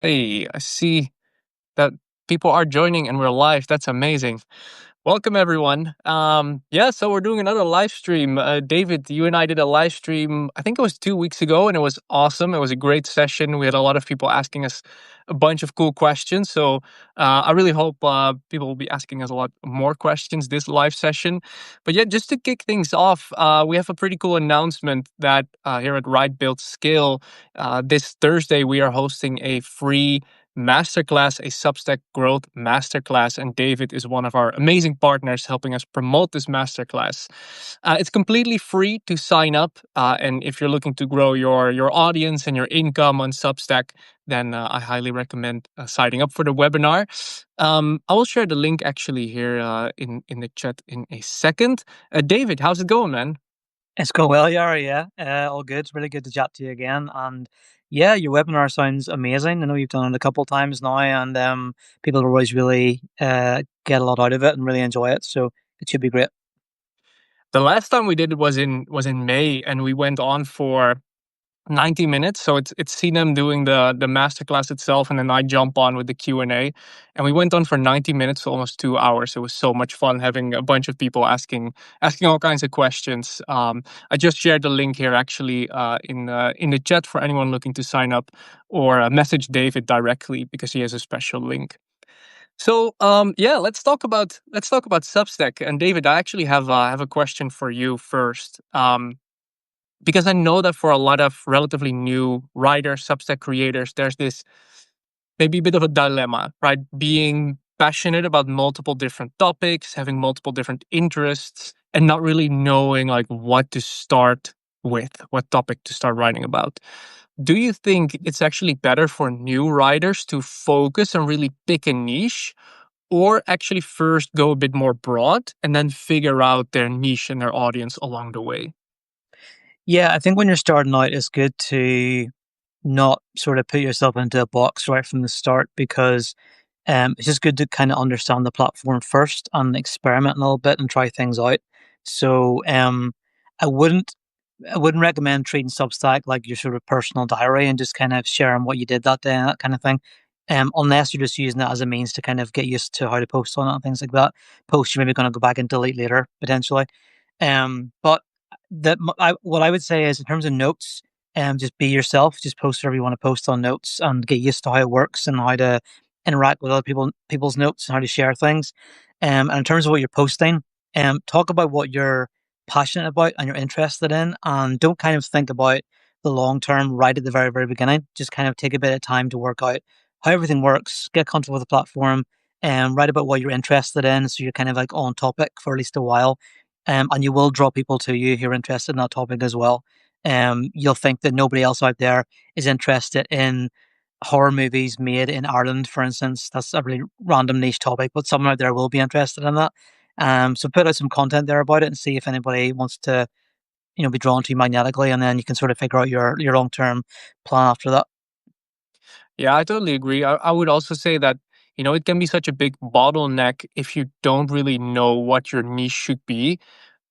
Hey, I see that people are joining and we're live. That's amazing. Welcome, everyone. So we're doing another live stream. David, you and I did a live stream, I think it was 2 weeks ago, and it was awesome. It was a great session. We had a lot of people asking us a bunch of cool questions. So I really hope people will be asking us a lot more questions this live session. But yeah, just to kick things off, we have a pretty cool announcement that here at Right Build Scale, this Thursday, we are hosting a free masterclass, a Substack growth masterclass, and David is one of our amazing partners helping us promote this masterclass. It's completely free to sign up, and if you're looking to grow your audience and your income on Substack, then I highly recommend signing up for the webinar. I will share the link actually here in the chat in a second. David, how's it going, man? It's going well, Yara. Yeah, all good. It's really good to chat to you again. And yeah, your webinar sounds amazing. I know you've done it a couple of times now, and people always really get a lot out of it and really enjoy it. So it should be great. The last time we did it was in May, and we went on for 90 minutes. So it's them doing the masterclass itself, and then I jump on with the Q&A, and we went on for 90 minutes, so almost 2 hours. It was so much fun having a bunch of people asking all kinds of questions. I just shared the link here actually in the chat for anyone looking to sign up, or message David directly because he has a special link. So yeah, let's talk about Substack. And David, I actually have a question for you first. Because I know that for a lot of relatively new writers, Substack creators, there's this maybe a bit of a dilemma, right? Being passionate about multiple different topics, having multiple different interests, and not really knowing like what to start with, what topic to start writing about. Do you think it's actually better for new writers to focus and really pick a niche, or actually first go a bit more broad and then figure out their niche and their audience along the way? Yeah, I think when you're starting out, it's good to not sort of put yourself into a box right from the start because it's just good to kind of understand the platform first and experiment a little bit and try things out. So I wouldn't I wouldn't recommend treating Substack like your sort of personal diary and just kind of sharing what you did that day and that kind of thing. Unless you're just using it as a means to kind of get used to how to post on it and things like that. Posts you're maybe going to go back and delete later potentially. But what I would say is in terms of notes, just be yourself. Just post whatever you want to post on notes and get used to how it works and how to interact with other people's notes and how to share things. And in terms of what you're posting, talk about what you're passionate about and you're interested in, and don't kind of think about the long term right at the very very beginning. Just kind of take a bit of time to work out how everything works, get comfortable with the platform, and write about what you're interested in, so you're kind of like on topic for at least a while. And you will draw people to you who are interested in that topic as well. You'll think that nobody else out there is interested in horror movies made in Ireland, for instance. That's a really random niche topic, but someone out there will be interested in that. So put out some content there about it and see if anybody wants to, be drawn to you magnetically, and then you can sort of figure out your long term plan after that. Yeah, I totally agree. I would also say that, it can be such a big bottleneck if you don't really know what your niche should be.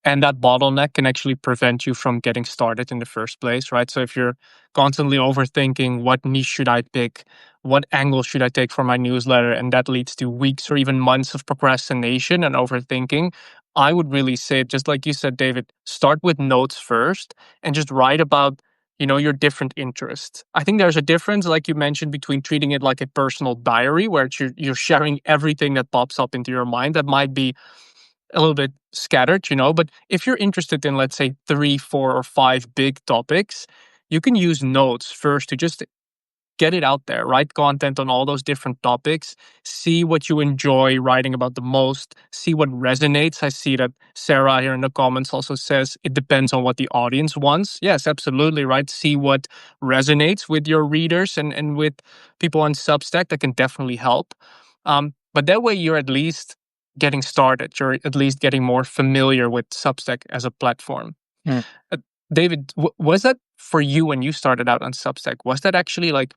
And that bottleneck can actually prevent you from getting started in the first place, right? So if you're constantly overthinking what niche should I pick, what angle should I take for my newsletter, and that leads to weeks or even months of procrastination and overthinking, I would really say, just like you said, David, start with notes first and just write about, your different interests. I think there's a difference, like you mentioned, between treating it like a personal diary, where you're sharing everything that pops up into your mind. That might be a little bit scattered, but if you're interested in, let's say, three, four, or five big topics, you can use notes first to just get it out there, write content on all those different topics, see what you enjoy writing about the most, see what resonates. I see that Sarah here in the comments also says it depends on what the audience wants. Yes, absolutely, right? See what resonates with your readers and with people on Substack. That can definitely help. But that way you're at least getting started. You're at least getting more familiar with Substack as a platform. Hmm. Uh, David, was that for you when you started out on Substack? Was that actually like,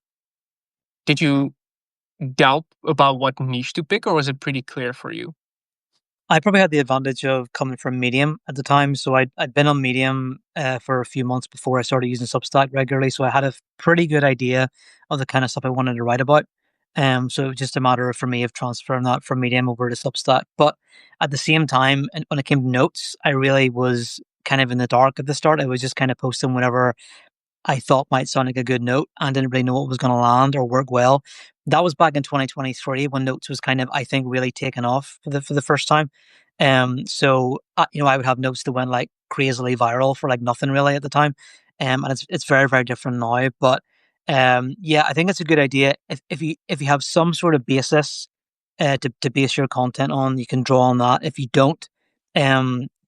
did you doubt about what niche to pick, or was it pretty clear for you? I probably had the advantage of coming from Medium at the time. So I'd been on Medium for a few months before I started using Substack regularly. So I had a pretty good idea of the kind of stuff I wanted to write about. So it was just a matter of, for me, of transferring that from Medium over to Substack. But at the same time, and when it came to notes, I really was kind of in the dark at the start. I was just kind of posting whatever I thought might sound like a good note and didn't really know what was going to land or work well. That was back in 2023 when Notes was kind of, I think, really taken off for the first time. I would have notes that went like crazily viral for like nothing really at the time, and it's very very different now. But yeah, I think it's a good idea if you have some sort of basis to base your content on, you can draw on that. If you don't,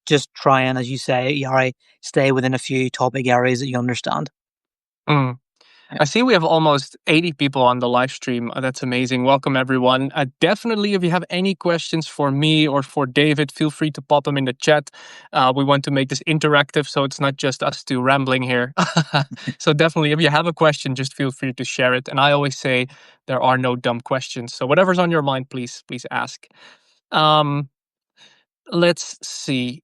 just try and, as you say, Yari, stay within a few topic areas that you understand. Mm. Yeah. I see we have almost 80 people on the live stream. That's amazing. Welcome, everyone. Definitely, if you have any questions for me or for David, feel free to pop them in the chat. We want to make this interactive, so it's not just us two rambling here. So, definitely, if you have a question, just feel free to share it. And I always say there are no dumb questions. So, whatever's on your mind, please ask. Um, let's see.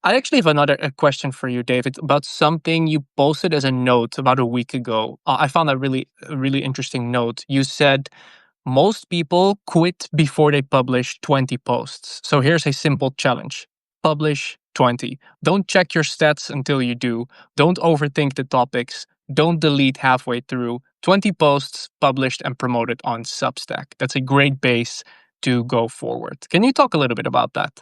I actually have another a question for you, David, about something you posted as a note about a week ago. I found that a really interesting note. You said most people quit before they publish 20 posts. So here's a simple challenge: publish 20. Don't check your stats until you do. Don't overthink the topics. Don't delete halfway through. 20 posts published and promoted on Substack. That's a great base to go forward. Can you talk a little bit about that?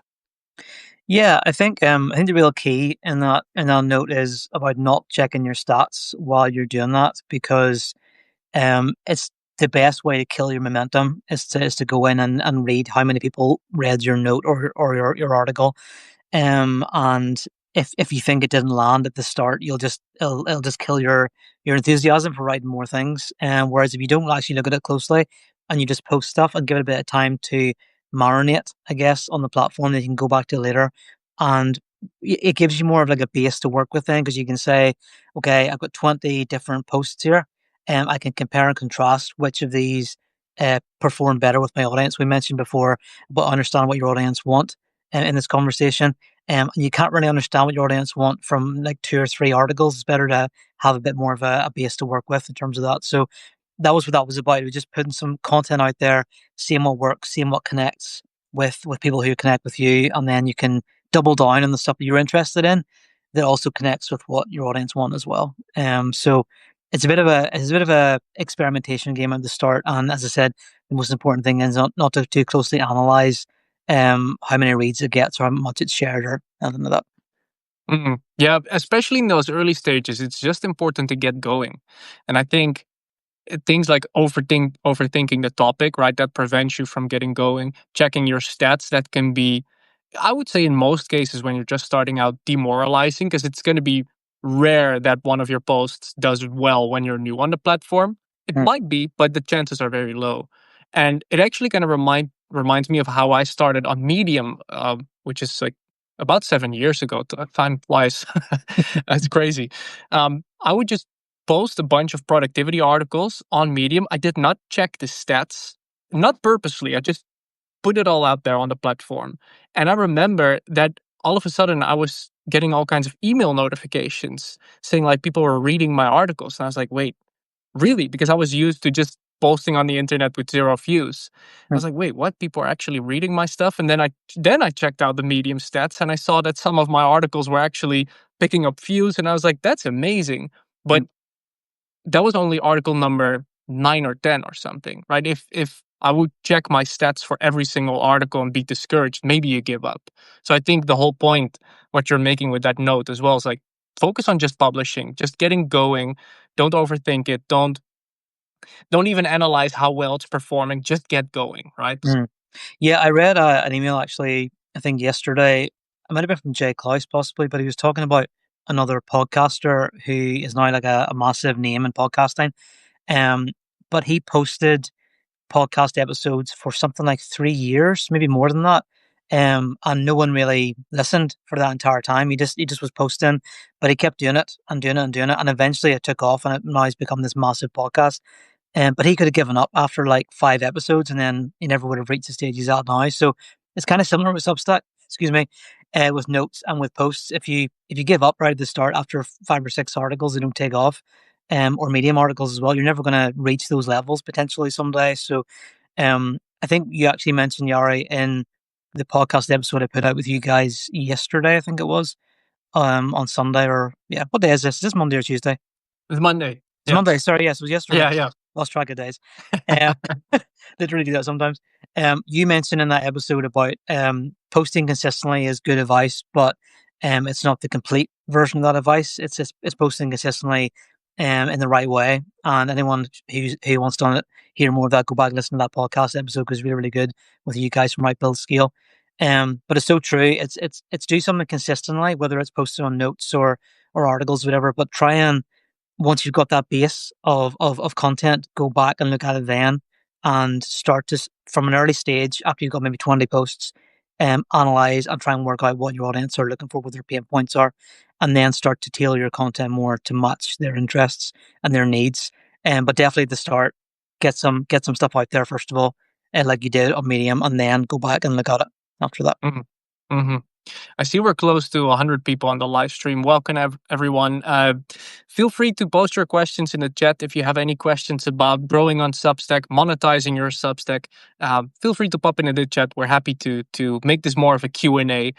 Yeah, I think the real key in that note is about not checking your stats while you're doing that, because it's the best way to kill your momentum is to go in and read how many people read your note or your article. And if you think it didn't land at the start, it'll just kill your enthusiasm for writing more things. Whereas if you don't actually look at it closely and you just post stuff and give it a bit of time to marinate, I guess, on the platform that you can go back to later, and it gives you more of like a base to work with then, because you can say, okay, I've got 20 different posts here, and I can compare and contrast which of these perform better with my audience. We mentioned before, but understand what your audience want in this conversation. And you can't really understand what your audience want from like two or three articles. It's better to have a bit more of a base to work with in terms of that. So that was what that was about. It was just putting some content out there, seeing what works, seeing what connects with people who connect with you, and then you can double down on the stuff that you're interested in that also connects with what your audience want as well. So it's a bit of a experimentation game at the start. And as I said, the most important thing is not to too closely analyze how many reads it gets or how much it's shared or anything like that. Yeah, especially in those early stages, it's just important to get going. And I think things like overthinking the topic, right? That prevents you from getting going. Checking your stats, that can be, I would say, in most cases when you're just starting out, demoralizing, because it's going to be rare that one of your posts does well when you're new on the platform. It Mm, might be, but the chances are very low. And it actually kind of reminds me of how I started on Medium, which is like about 7 years ago. Time flies. That's crazy. I would just post a bunch of productivity articles on Medium. I did not check the stats, not purposely. I just put it all out there on the platform. And I remember that all of a sudden I was getting all kinds of email notifications saying like people were reading my articles. And I was like, wait, really? Because I was used to just posting on the internet with zero views. I mm, was like, wait, what? People are actually reading my stuff? And then I checked out the Medium stats and I saw that some of my articles were actually picking up views. And I was like, that's amazing. But mm, that was only article number 9 or 10 or something, right? If I would check my stats for every single article and be discouraged, maybe you give up. So I think the whole point, what you're making with that note as well, is like focus on just publishing, just getting going. Don't overthink it. Don't even analyze how well it's performing. Just get going, right? mm. Yeah, I read an email actually, I think yesterday. It might have been from Jay Klaus possibly, but he was talking about another podcaster who is now like a massive name in podcasting. Um, but he posted podcast episodes for something like 3 years, maybe more than that. And no one really listened for that entire time. He just was posting, but he kept doing it and doing it and doing it, and eventually it took off, and it now has become this massive podcast. But he could have given up after like 5 episodes, and then he never would have reached the stage he's at now. So it's kind of similar with Substack. Excuse me, with notes and with posts. If you give up right at the start after 5 or 6 articles, they don't take off, or medium articles as well. You're never going to reach those levels potentially someday. So, I think you actually mentioned Yari in the podcast episode I put out with you guys yesterday. I think it was on Sunday or yeah. What day is this? Is this Monday or Tuesday? It's Monday. It's Yeah. Monday. Sorry, yes, it was yesterday. Yeah. Yeah. Lost track of days. Um, literally do that sometimes. You mentioned in that episode about posting consistently is good advice, but it's not the complete version of that advice. It's posting consistently in the right way. And anyone who wants to hear more of that, go back and listen to that podcast episode because it's really really good with you guys from Right Build Scale. But it's so true. It's do something consistently, whether it's posted on notes or articles, whatever. But try and once you've got that base of content, go back and look at it then and start to, from an early stage, after you've got maybe 20 posts, analyze and try and work out what your audience are looking for, what their pain points are, and then start to tailor your content more to match their interests and their needs. But definitely at the start, get some stuff out there first of all, like you did on Medium, and then go back and look at it after that. Hmm. Hmm. I see we're close to 100 people on the live stream. Welcome, everyone. Feel free to post your questions in the chat if you have any questions about growing on Substack, monetizing your Substack. Feel free to pop into the chat. We're happy to make this more of a Q&A.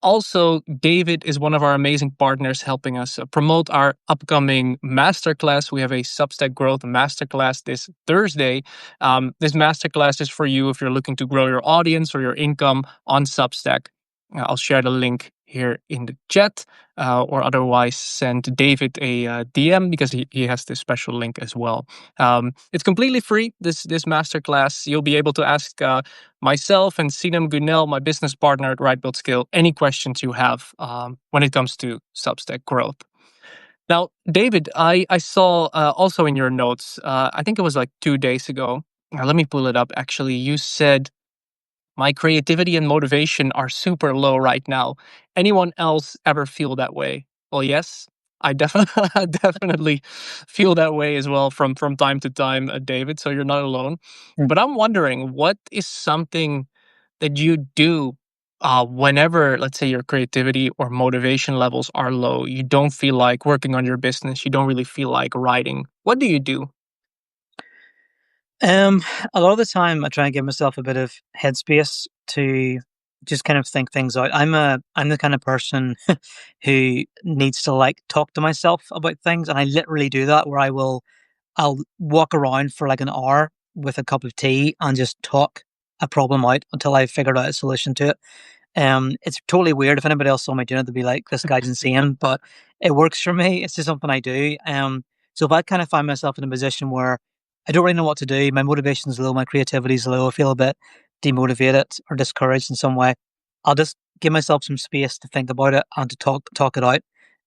Also, David is one of our amazing partners helping us promote our upcoming masterclass. We have a Substack growth masterclass this Thursday. This masterclass is for you if you're looking to grow your audience or your income on Substack. I'll share the link here in the chat, or otherwise send David a DM because he has this special link as well. It's completely free, this masterclass. You'll be able to ask myself and Sinem Gunel, my business partner at Right Build Scale, any questions you have when it comes to Substack growth. Now, David, I saw also in your notes, I think it was like 2 days ago. Let me pull it up. Actually, you said my creativity and motivation are super low right now. Anyone else ever feel that way? Well, yes, I definitely definitely feel that way as well from time to time, David. So you're not alone. Mm. But I'm wondering, what is something that you do whenever, let's say, your creativity or motivation levels are low? You don't feel like working on your business. You don't really feel like writing. What do you do? Um, a lot of the time, I try and give myself a bit of headspace to just kind of think things out. I'm the kind of person who needs to like talk to myself about things, and I literally do that. Where I'll walk around for like an hour with a cup of tea and just talk a problem out until I've figured out a solution to it. It's totally weird. If anybody else saw me doing it, they'd be like, "This guy's insane," but it works for me. It's just something I do. So if I kind of find myself in a position where I don't really know what to do, my motivation's low, my creativity's low, I feel a bit demotivated or discouraged in some way, I'll just give myself some space to think about it and to talk it out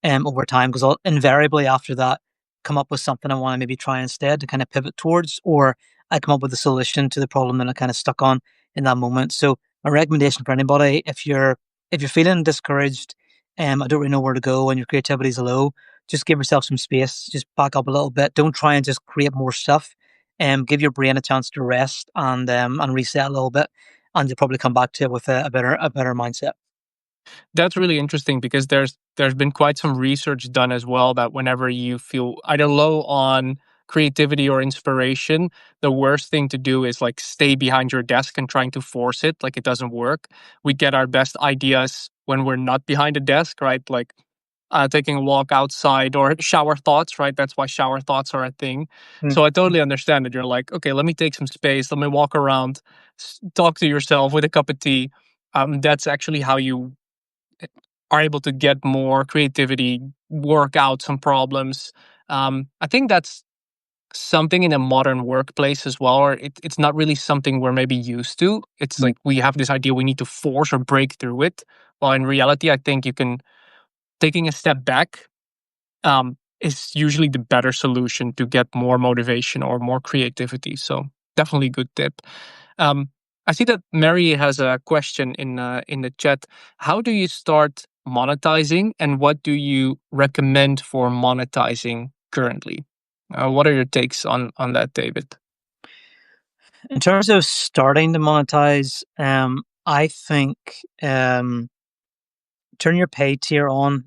over time, because I'll invariably after that come up with something I want to maybe try instead to kind of pivot towards, or I come up with a solution to the problem that I kind of stuck on in that moment. So my recommendation for anybody, if you're feeling discouraged, I don't really know where to go and your creativity is low, just give yourself some space, just back up a little bit. Don't try and just create more stuff. Give your brain a chance to rest and reset a little bit, and you'll probably come back to it with a better mindset. That's really interesting because there's been quite some research done as well that whenever you feel either low on creativity or inspiration, the worst thing to do is like stay behind your desk and trying to force it. Like, it doesn't work. We get our best ideas when we're not behind a desk, right? Like taking a walk outside or shower thoughts, right? That's why shower thoughts are a thing. Mm, So I totally understand that you're like, okay, let me take some space, let me walk around, talk to yourself with a cup of tea. That's actually how you are able to get more creativity, work out some problems. I think that's something in a modern workplace as well, or it's not really something we're maybe used to. It's mm, like we have this idea we need to force or break through it. While in reality, I think you can taking a step back is usually the better solution to get more motivation or more creativity. So definitely good tip. Um, I see that Mary has a question in the chat. How do you start monetizing, and what do you recommend for monetizing currently? What are your takes on that, David? In terms of starting to monetize, I think turn your paid tier on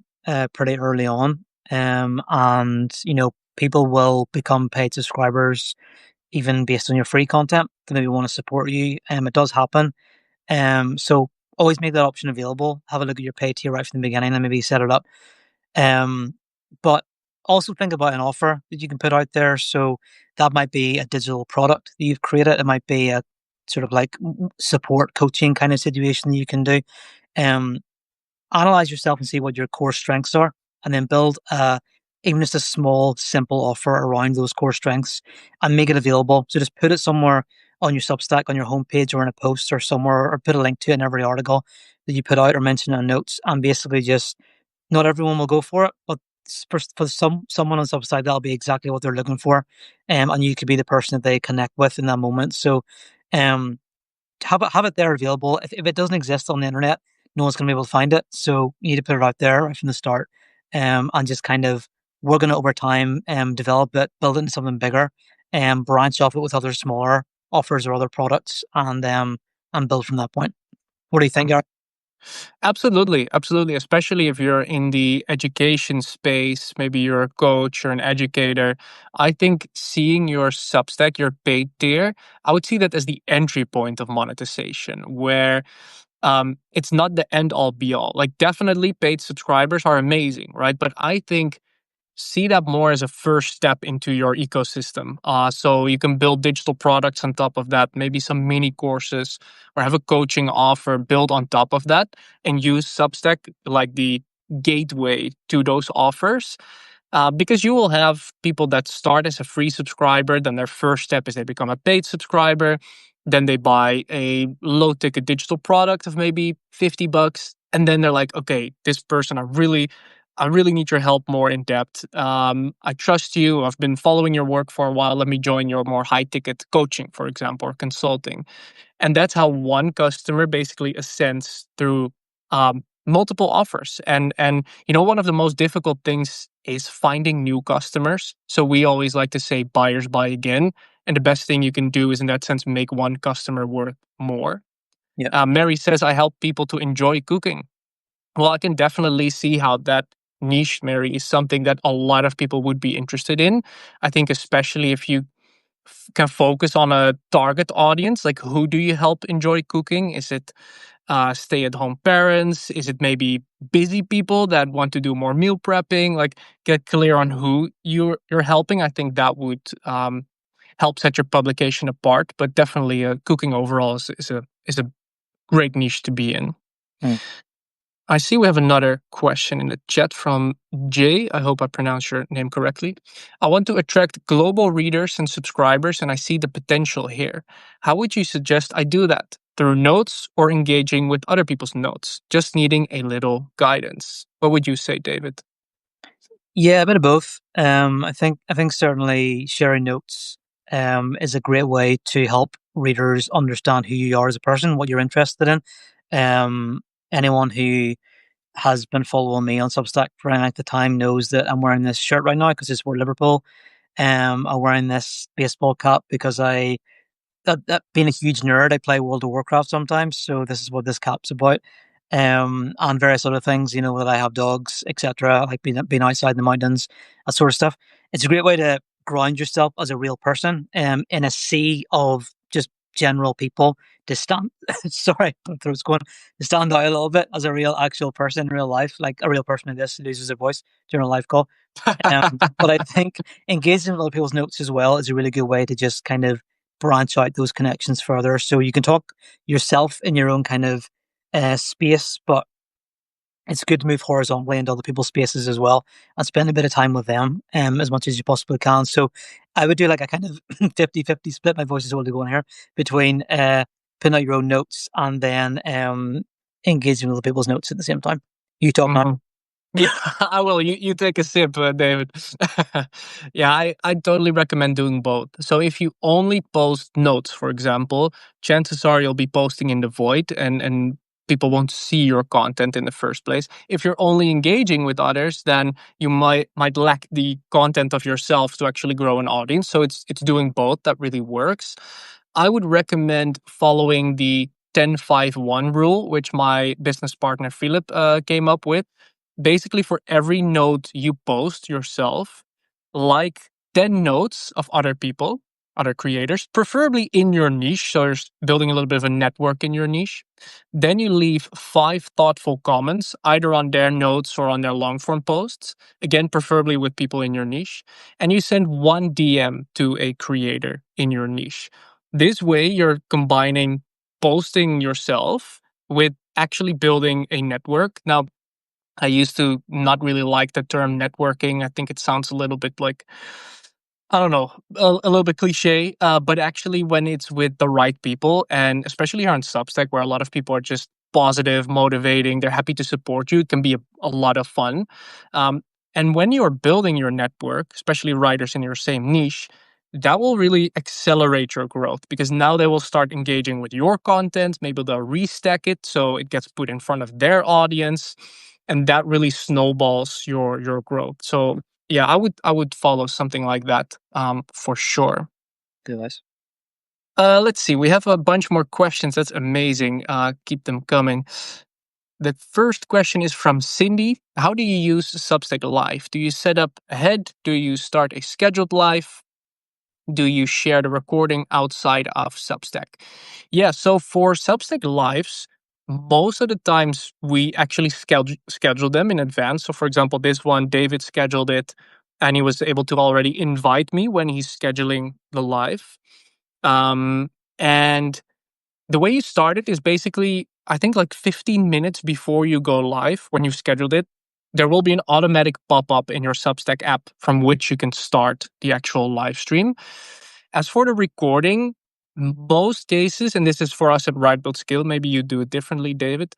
pretty early on, and people will become paid subscribers even based on your free content. They maybe want to support you. It does happen. So always make that option available. Have a look at your paid tier right from the beginning and maybe set it up. Um, but also think about an offer that you can put out there. So that might be a digital product that you've created. It might be a sort of like support coaching kind of situation that you can do. Um, Analyze yourself and see what your core strengths are, and then build even just a small, simple offer around those core strengths and make it available. So just put it somewhere on your Substack, on your homepage, or in a post or somewhere, or put a link to it in every article that you put out or mention in notes. And basically, just not everyone will go for it, but for someone on Substack, that'll be exactly what they're looking for, and you could be the person that they connect with in that moment. So, um, have it there available. If it doesn't exist on the internet, no one's going to be able to find it. So you need to put it out there right from the start, and just kind of work on it over time, develop it, build it into something bigger, and branch off it with other smaller offers or other products, and build from that point. What do you think, Gary? Absolutely, absolutely. Especially if you're in the education space, maybe you're a coach or an educator. I think seeing your Substack, your paid tier, I would see that as the entry point of monetization, where it's not the end all be all. Like, definitely paid subscribers are amazing, right? But I think see that more as a first step into your ecosystem. So you can build digital products on top of that, maybe some mini courses or have a coaching offer built on top of that, and use Substack like the gateway to those offers. Because you will have people that start as a free subscriber, then their first step is they become a paid subscriber, then they buy a low ticket digital product of maybe $50, and then they're like, okay, this person I really need your help more in depth. I trust you. I've been following your work for a while. Let me join your more high ticket coaching, for example, or consulting. And that's how one customer basically ascends through multiple offers. And one of the most difficult things is finding new customers. So we always like to say buyers buy again. And the best thing you can do is, in that sense, make one customer worth more. Yeah. Mary says, I help people to enjoy cooking. Well, I can definitely see how that niche, Mary, is something that a lot of people would be interested in. I think, especially if you can focus on a target audience, like who do you help enjoy cooking? Is it stay at home parents? Is it maybe busy people that want to do more meal prepping? Like, get clear on who you're helping. I think that would help set your publication apart. But definitely, cooking overall is a great niche to be in. Mm. I see we have another question in the chat from Jay. I hope I pronounced your name correctly. I want to attract global readers and subscribers, and I see the potential here. How would you suggest I do that? Through notes or engaging with other people's notes? Just needing a little guidance. What would you say, David? Yeah, a bit of both. I think certainly sharing notes is a great way to help readers understand who you are as a person, what you're interested in. Um, Anyone who has been following me on Substack for any length of time knows that I'm wearing this shirt right now because it's for Liverpool. I'm wearing this baseball cap because that being a huge nerd, I play World of Warcraft sometimes, so this is what this cap's about. And various other things, that I have dogs, etc., like being outside in the mountains, that sort of stuff. It's a great way to ground yourself as a real person, in a sea of just general people. To stand, sorry, my throat's going. To stand out a little bit as a real, actual person in real life, like a real person in this loses their voice during a live call. But I think engaging with other people's notes as well is a really good way to just kind of branch out those connections further. So you can talk yourself in your own kind of space, but it's good to move horizontally into other people's spaces as well and spend a bit of time with them as much as you possibly can. So I would do like a kind of 50-50 split. My voice is totally going here between putting out your own notes and then engaging with other people's notes at the same time. You talk now. Mhm. Yeah, I will. You take a sip, David. Yeah, I totally recommend doing both. So if you only post notes, for example, chances are you'll be posting in the void, and people won't see your content in the first place. If you're only engaging with others, then you might lack the content of yourself to actually grow an audience. So it's doing both that really works. I would recommend following the 10-5-1 rule, which my business partner Philip came up with. Basically, for every note you post yourself, like 10 notes of other people, other creators, preferably in your niche. So you're building a little bit of a network in your niche. Then you leave 5 thoughtful comments, either on their notes or on their long form posts. Again, preferably with people in your niche. And you send one DM to a creator in your niche. This way, you're combining posting yourself with actually building a network. Now, I used to not really like the term networking. I think it sounds a little bit like, I don't know, a little bit cliche, but actually, when it's with the right people, and especially here on Substack, where a lot of people are just positive, motivating, they're happy to support you, it can be a lot of fun. Um, and when you're building your network, especially writers in your same niche, that will really accelerate your growth because now they will start engaging with your content. Maybe they'll restack it so it gets put in front of their audience, and that really snowballs your growth. So yeah, I would follow something like that, for sure. Do this. Let's see. We have a bunch more questions. That's amazing. Keep them coming. The first question is from Cindy. How do you use Substack Live? Do you set up ahead? Do you start a scheduled live? Do you share the recording outside of Substack? Yeah, so for Substack Lives, most of the times we actually schedule them in advance. So, for example, this one, David scheduled it and he was able to already invite me when he's scheduling the live. And the way you start it is basically, I think, like 15 minutes before you go live, when you've scheduled it, there will be an automatic pop up in your Substack app from which you can start the actual live stream. As for the recording, most cases, and this is for us at Right Build Skill, maybe you do it differently, David.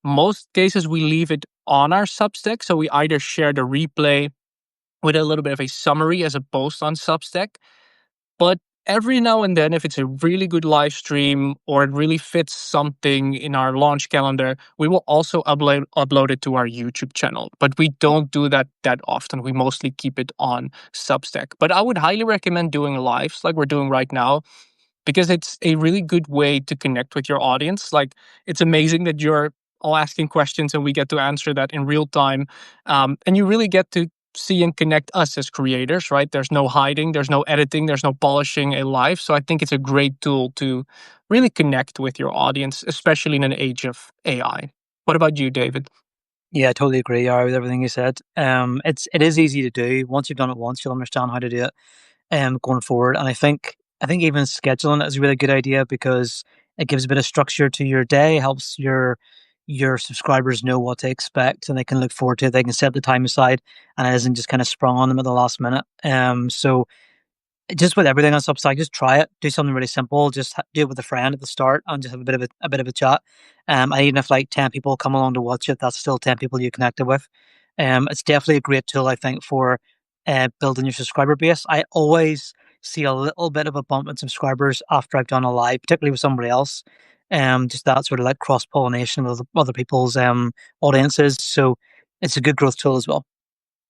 Most cases, we leave it on our Substack. So we either share the replay with a little bit of a summary as a post on Substack. But every now and then, if it's a really good live stream or it really fits something in our launch calendar, we will also upload it to our YouTube channel. But we don't do that often. We mostly keep it on Substack. But I would highly recommend doing lives like we're doing right now because it's a really good way to connect with your audience. Like, it's amazing that you're all asking questions and we get to answer that in real time. And you really get to see and connect us as creators, right? There's no hiding, there's no editing, there's no polishing a live. So I think it's a great tool to really connect with your audience, especially in an age of AI. What about you, David? Yeah, I totally agree, Yara, with everything you said. It is easy to do. Once you've done it once, you'll understand how to do it going forward. And I think even scheduling it is a really good idea because it gives a bit of structure to your day, helps your subscribers know what to expect and they can look forward to it. They can set the time aside and it isn't just kind of sprung on them at the last minute. So just with everything on Substack, just try it. Do something really simple. Just do it with a friend at the start and just have a bit of a chat. And even if like 10 people come along to watch it, that's still 10 people you connected with. It's definitely a great tool, I think, for building your subscriber base. I always see a little bit of a bump in subscribers after I've done a live, particularly with somebody else. Just that sort of like cross pollination with other people's audiences. So it's a good growth tool as well.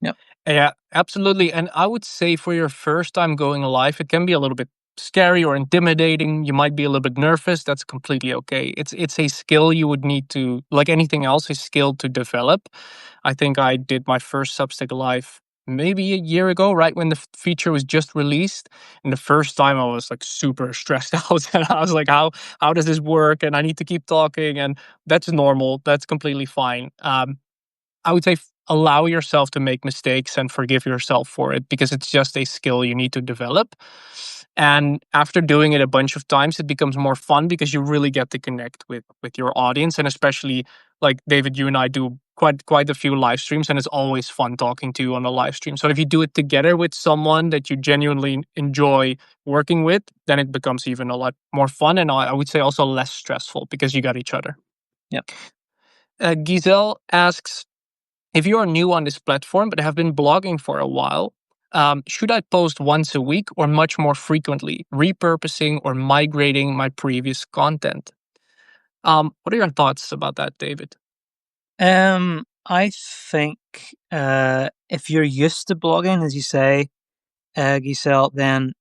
Yeah. Yeah, absolutely. And I would say for your first time going live, it can be a little bit scary or intimidating. You might be a little bit nervous. That's completely okay. It's a skill you would need to, like anything else, a skill to develop. I think I did my first Substack live maybe a year ago, right when the feature was just released. And the first time I was like super stressed out, and I was like, how does this work? And I need to keep talking, and that's normal. That's completely fine. I would say allow yourself to make mistakes and forgive yourself for it because it's just a skill you need to develop. And after doing it a bunch of times, it becomes more fun because you really get to connect with your audience. And especially like David, you and I do quite a few live streams, and it's always fun talking to you on a live stream. So if you do it together with someone that you genuinely enjoy working with, then it becomes even a lot more fun, and I would say also less stressful because you got each other. Yep. Giselle asks, if you are new on this platform but have been blogging for a while, should I post once a week or much more frequently, repurposing or migrating my previous content? What are your thoughts about that, David? I think if you're used to blogging, as you say, Giselle, then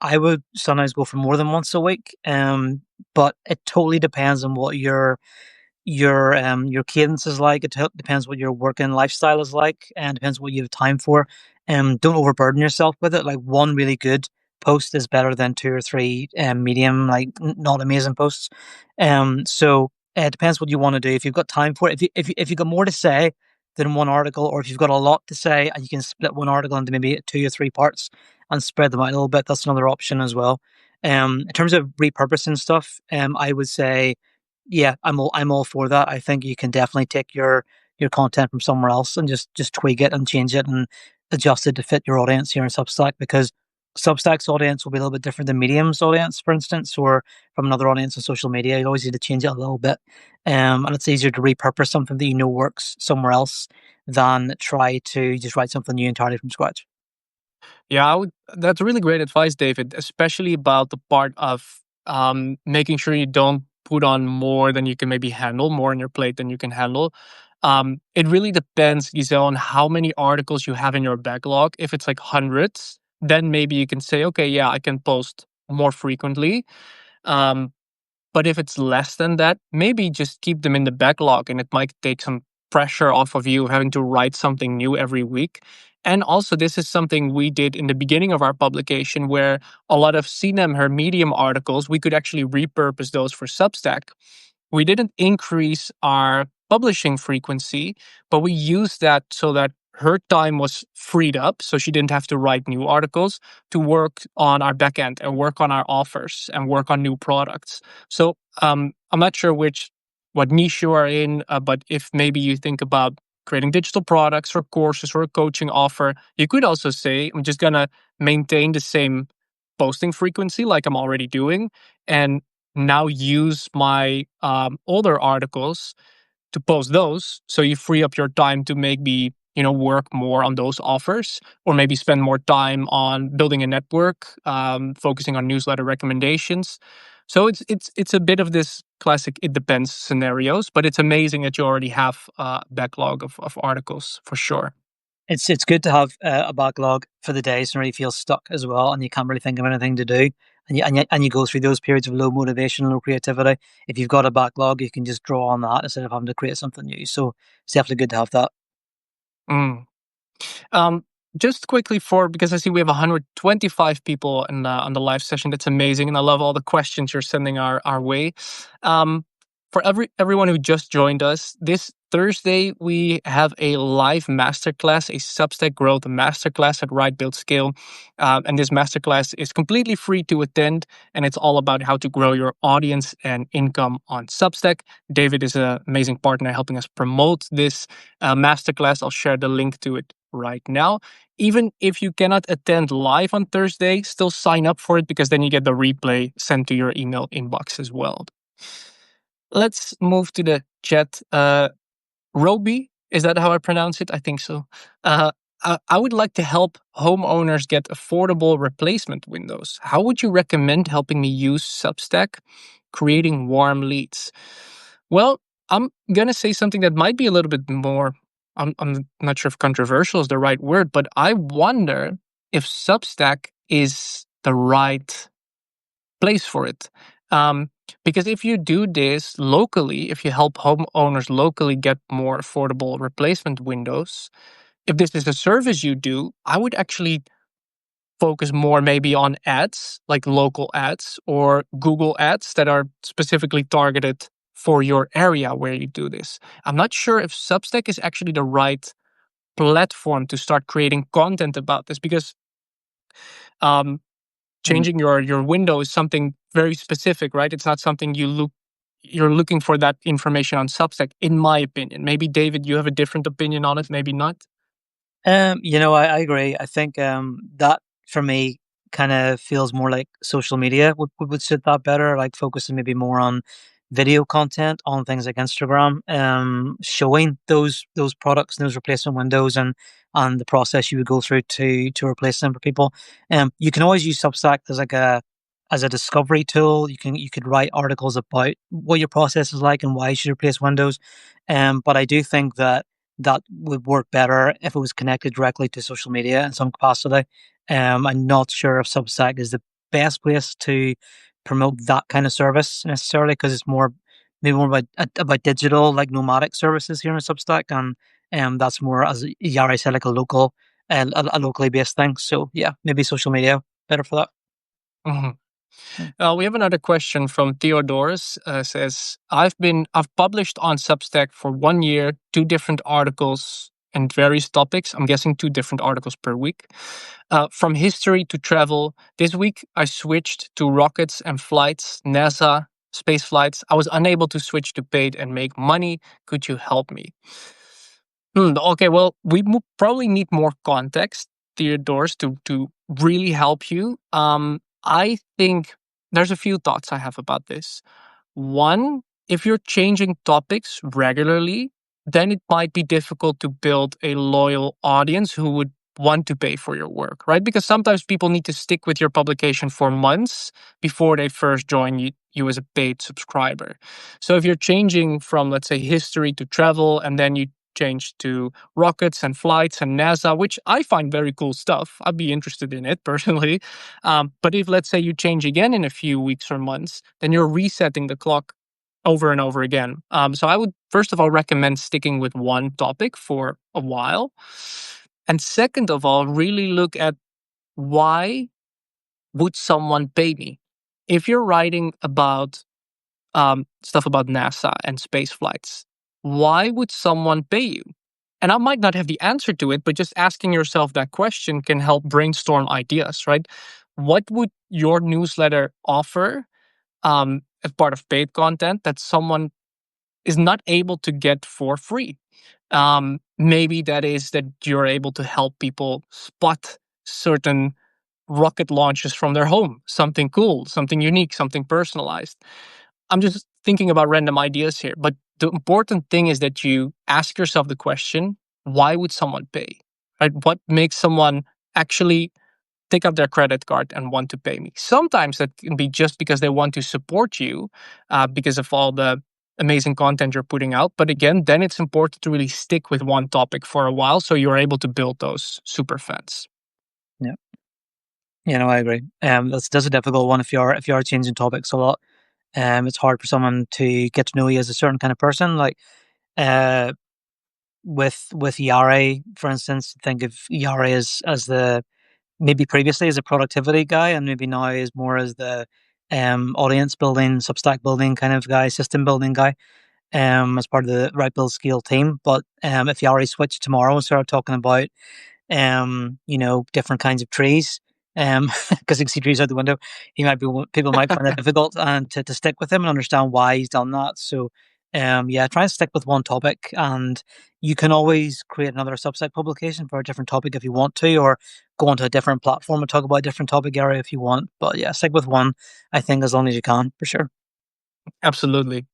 I would sometimes go for more than once a week, but it totally depends on what your cadence is like. It depends what your working lifestyle is like, and depends what you have time for. Don't overburden yourself with it. Like one really good post is better than two or three medium, like not amazing posts. So it depends what you want to do. If you've got time for it, if you've got more to say than one article, or if you've got a lot to say and you can split one article into maybe two or three parts and spread them out a little bit, that's another option as well. In terms of repurposing stuff, I would say yeah, I'm all for that. I think you can definitely take your content from somewhere else and just tweak it and change it and adjust it to fit your audience here in Substack, because Substack's audience will be a little bit different than Medium's audience, for instance, or from another audience on social media. You always need to change it a little bit, and it's easier to repurpose something that you know works somewhere else than try to just write something new entirely from scratch. Yeah, I would. That's really great advice, David, especially about the part of making sure you don't put on more than you can maybe handle, more on your plate than you can handle. It really depends, Giselle, on how many articles you have in your backlog. If it's like hundreds, then maybe you can say, okay, yeah, I can post more frequently. Um, but if it's less than that, maybe just keep them in the backlog and it might take some pressure off of you having to write something new every week. And also, this is something we did in the beginning of our publication where a lot of CNEM, her Medium articles, we could actually repurpose those for Substack. We didn't increase our publishing frequency, but we used that so that her time was freed up so she didn't have to write new articles to work on our backend and work on our offers and work on new products. So I'm not sure what niche you are in, but if maybe you think about creating digital products or courses or a coaching offer, you could also say, I'm just gonna maintain the same posting frequency like I'm already doing, and now use my older articles to post those, so you free up your time to maybe work more on those offers, or maybe spend more time on building a network, focusing on newsletter recommendations. So it's a bit of this classic it depends scenarios, but it's amazing that you already have a backlog of articles for sure. It's good to have a backlog for the days when you feel stuck as well, and you can't really think of anything to do, and you go through those periods of low motivation, low creativity. If you've got a backlog, you can just draw on that instead of having to create something new. So it's definitely good to have that. Mm. Um, just quickly, for because I see we have 125 people on the live session. That's amazing, and I love all the questions you're sending our way. Um, for everyone who just joined us, this Thursday we have a live masterclass, a Substack growth masterclass at Write Build Scale, and this masterclass is completely free to attend, and it's all about how to grow your audience and income on Substack. David is an amazing partner helping us promote this masterclass. I'll share the link to it right now. Even if you cannot attend live on Thursday, still sign up for it because then you get the replay sent to your email inbox as well. Let's move to the chat. Roby, is that how I pronounce it? I think so. Uh, I would like to help homeowners get affordable replacement windows. How would you recommend helping me use Substack, creating warm leads? Well, I'm gonna say something that might be a little bit more. I'm not sure if controversial is the right word, but I wonder if Substack is the right place for it. Um, because if you do this locally, if you help homeowners locally get more affordable replacement windows, if this is a service you do, I would actually focus more maybe on ads, like local ads or Google ads that are specifically targeted for your area where you do this. I'm not sure if Substack is actually the right platform to start creating content about this, because um, Mm. changing your window is something very specific, right? It's not something you're looking for that information on Substack, in my opinion. Maybe David, you have a different opinion on it, maybe not. I agree. I think that for me kind of feels more like social media would suit that better, like focusing maybe more on video content on things like Instagram, showing those products and those replacement windows and the process you would go through to replace them for people. You can always use Substack as a discovery tool. You could write articles about what your process is like and why you should replace windows. But I do think that would work better if it was connected directly to social media in some capacity. I'm not sure if Substack is the best place to promote that kind of service necessarily, because it's more maybe more about digital like nomadic services here in Substack, and that's more, as Yari said, like a locally based thing. So yeah, maybe social media better for that. Mhm. Mm. We have another question from Theodorus. Says, I've published on Substack for 1 year, two different articles and various topics. I'm guessing two different articles per week. From history to travel. This week I switched to rockets and flights, NASA, space flights. I was unable to switch to paid and make money. Could you help me? Okay, well, probably need more context, Theodorus, to really help you. I think there's a few thoughts I have about this. One, if you're changing topics regularly, then it might be difficult to build a loyal audience who would want to pay for your work, right? Because sometimes people need to stick with your publication for months before they first join you as a paid subscriber. So if you're changing from, let's say, history to travel, and then you change to rockets and flights and NASA, which I find very cool stuff. I'd be interested in it personally. But if, let's say, you change again in a few weeks or months, then you're resetting the clock over and over again. So I would, first of all, recommend sticking with one topic for a while. And second of all, really look at, why would someone pay me? If you're writing about stuff about NASA and space flights, why would someone pay you? And I might not have the answer to it, but just asking yourself that question can help brainstorm ideas, right? What would your newsletter offer as part of paid content that someone is not able to get for free? Maybe that is that you're able to help people spot certain rocket launches from their home, something cool, something unique, something personalized. I'm just thinking about random ideas here, but the important thing is that you ask yourself the question, why would someone pay? Right? What makes someone actually take out their credit card and want to pay me? Sometimes that can be just because they want to support you because of all the amazing content you're putting out. But again, then it's important to really stick with one topic for a while so you're able to build those super fans. Yeah, yeah, no, I agree. That's a difficult one if you are changing topics a lot. It's hard for someone to get to know you as a certain kind of person. Like uh, with Yare, for instance, think of Yare as the maybe previously as a productivity guy, and maybe now is more as the audience building, Substack building kind of guy, system building guy, as part of the Right Build Scale team. But if Yari switched tomorrow and started talking about different kinds of trees. Because he can see trees out the window, people might find it difficult and to stick with him and understand why he's done that. So, yeah, try and stick with one topic, and you can always create another Substack publication for a different topic if you want to, or go onto a different platform and talk about a different topic area if you want. But yeah, stick with one. I think as long as you can, for sure. Absolutely.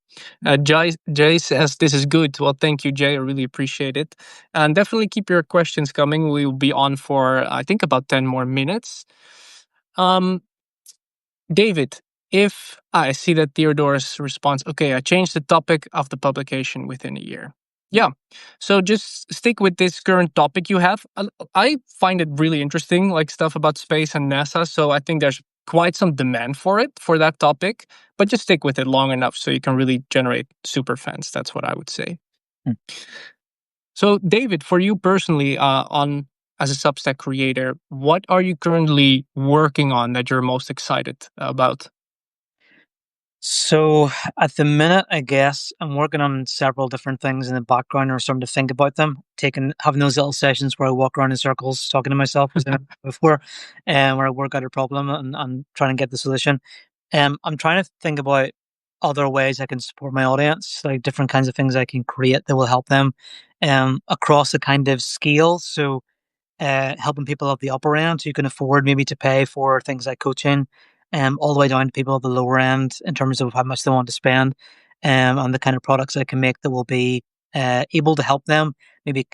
Jay says this is good. Well, thank you, Jay. I really appreciate it. And definitely keep your questions coming. We will be on for, I think, about 10 more minutes. Um, David, if I see that Theodore's response, okay, I changed the topic of the publication within a year. Yeah. So just stick with this current topic you have. I find it really interesting, like stuff about space and NASA. So I think there's quite some demand for it, for that topic, but just stick with it long enough so you can really generate super fans. That's what I would say. Mm. So, David, for you personally, on as a Substack creator, what are you currently working on that you're most excited about? So at the minute, I guess I'm working on several different things in the background, or starting to think about them. Having those little sessions where I walk around in circles, talking to myself, as I mentioned before, and where I work out a problem and trying to get the solution. I'm trying to think about other ways I can support my audience, like different kinds of things I can create that will help them, across a kind of scale. So helping people at the upper end who can afford maybe to pay for things like coaching, all the way down to people at the lower end in terms of how much they want to spend, and the kind of products I can make that will be able to help them maybe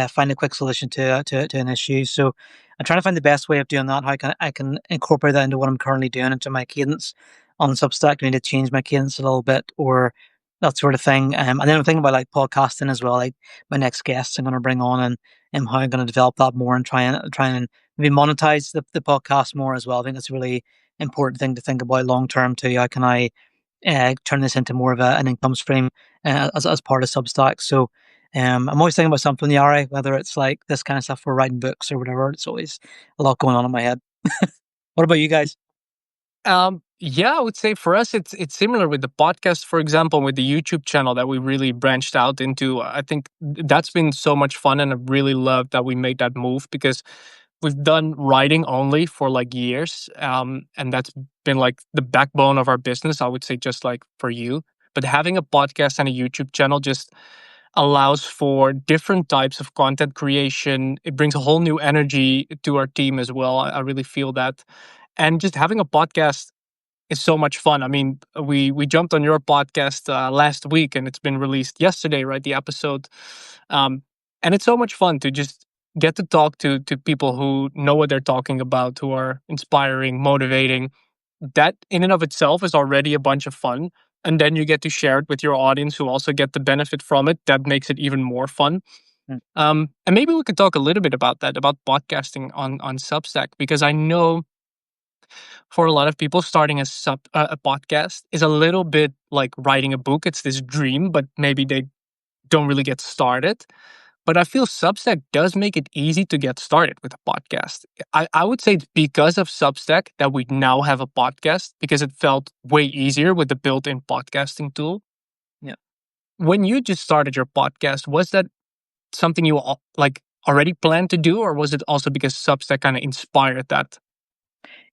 find a quick solution to an issue. So I'm trying to find the best way of doing that. How I can incorporate that into what I'm currently doing into my cadence on Substack. I need to change my cadence a little bit, or that sort of thing. And then I'm thinking about like podcasting as well. Like my next guests I'm going to bring on, and how I'm going to develop that more and try and maybe monetize the podcast more as well. I think that's really important thing to think about long term too. How can I turn this into more of an income stream as part of Substack? So I'm always thinking about something, Yari, whether it's like this kind of stuff or writing books or whatever. It's always a lot going on in my head. What about you guys? Yeah, I would say for us, it's similar with the podcast, for example, with the YouTube channel that we really branched out into. I think that's been so much fun, and I really love that we made that move because we've done writing only for like years, and that's been like the backbone of our business. I would say just like for you, but having a podcast and a YouTube channel just allows for different types of content creation. It brings a whole new energy to our team as well. I really feel that, and just having a podcast is so much fun. I mean, we jumped on your podcast last week, and it's been released yesterday, right? The episode, um, and it's so much fun to just get to talk to people who know what they're talking about, who are inspiring, motivating. That in and of itself is already a bunch of fun, and then you get to share it with your audience, who also get the benefit from it. That makes it even more fun. Mm. And maybe we could talk a little bit about that, about podcasting on Substack, because I know for a lot of people, starting a podcast is a little bit like writing a book. It's this dream, but maybe they don't really get started. But I feel Substack does make it easy to get started with a podcast. I would say it's because of Substack that we now have a podcast, because it felt way easier with the built-in podcasting tool. Yeah. When you just started your podcast, was that something you like already planned to do, or was it also because Substack kind of inspired that?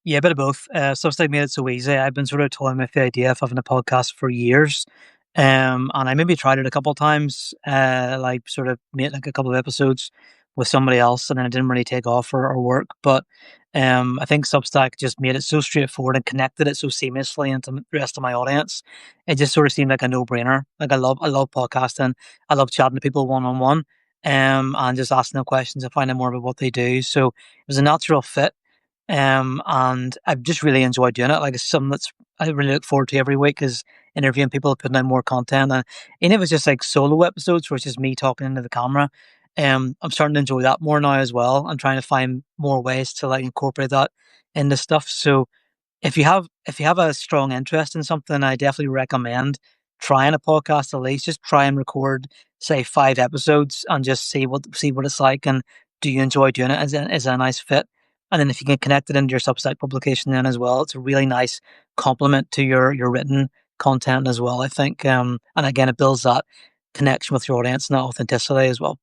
Yeah, a bit of both. Substack made it so easy. I've been sort of toying with the idea of having a podcast for years. And I maybe tried it a couple of times, like sort of made like a couple of episodes with somebody else, and then it didn't really take off or work. But I think Substack just made it so straightforward and connected it so seamlessly into the rest of my audience. It just sort of seemed like a no brainer. Like I love podcasting. I love chatting to people one on one, and just asking them questions and finding more about what they do. So it was a natural fit. And I've just really enjoyed doing it. Like it's something that's I really look forward to every week is interviewing people, putting out more content. And it was just like solo episodes where it's just me talking into the camera. I'm starting to enjoy that more now as well. I'm trying to find more ways to like incorporate that into stuff. So if you have a strong interest in something, I definitely recommend trying a podcast at least. Just try and record, say, 5 episodes and just see what it's like. And do you enjoy doing it? Is it a nice fit? And then if you can connect it into your Substack publication then as well, it's a really nice complement to your written content as well, I think. And again, it builds that connection with your audience and that authenticity as well.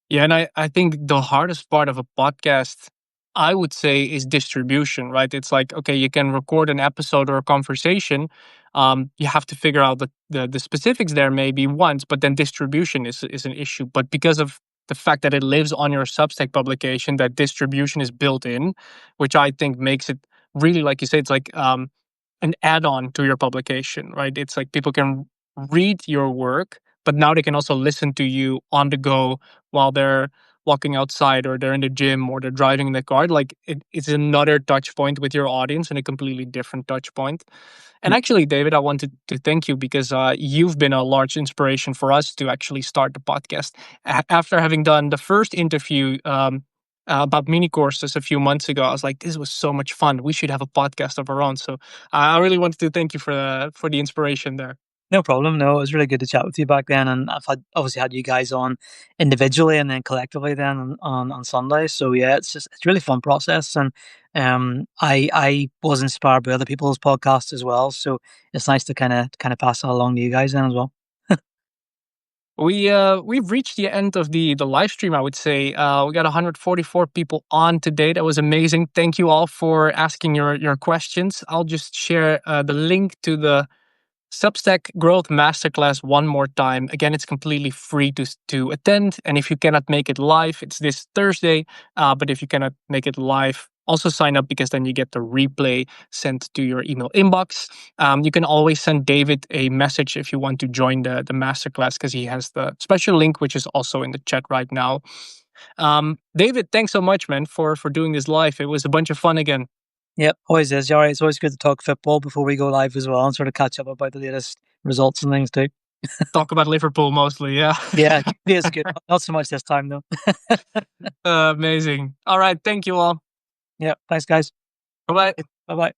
Yeah, and I think the hardest part of a podcast, I would say, is distribution, right? It's like, okay, you can record an episode or a conversation. You have to figure out the specifics there maybe once, but then distribution is an issue. But because of the fact that it lives on your Substack publication, that distribution is built in, which I think makes it really, like you say, it's like an add-on to your publication, right? It's like people can read your work, but now they can also listen to you on the go while they're walking outside, or they're in the gym, or they're driving in the car. Like it's another touch point with your audience, and a completely different touch point. And Mm. actually, David, I wanted to thank you because you've been a large inspiration for us to actually start the podcast. After having done the first interview about mini courses a few months ago, I was like, this was so much fun. We should have a podcast of our own. So I really wanted to thank you for the inspiration there. No problem. No, it was really good to chat with you back then, and I've had obviously had you guys on individually and then collectively then on Sunday. So yeah, it's a really fun process, and I was inspired by other people's podcasts as well. So it's nice to kind of pass that along to you guys then as well. We've reached the end of the live stream. I would say we got 144 people on today. That was amazing. Thank you all for asking your questions. I'll just share the link to the Substack Growth Masterclass one more time. Again, it's completely free to attend. And if you cannot make it live, it's this Thursday. But if you cannot make it live, also sign up, because then you get the replay sent to your email inbox. You can always send David a message if you want to join the masterclass, because he has the special link, which is also in the chat right now. David, thanks so much, man, for doing this live. It was a bunch of fun again. Yep, always is. Yeah, all right. It's always good to talk football before we go live as well and sort of catch up about the latest results and things too. Talk about Liverpool mostly, yeah. Yeah, it is good. Not so much this time though. Amazing. All right. Thank you all. Yeah, thanks guys. Bye bye. Bye bye.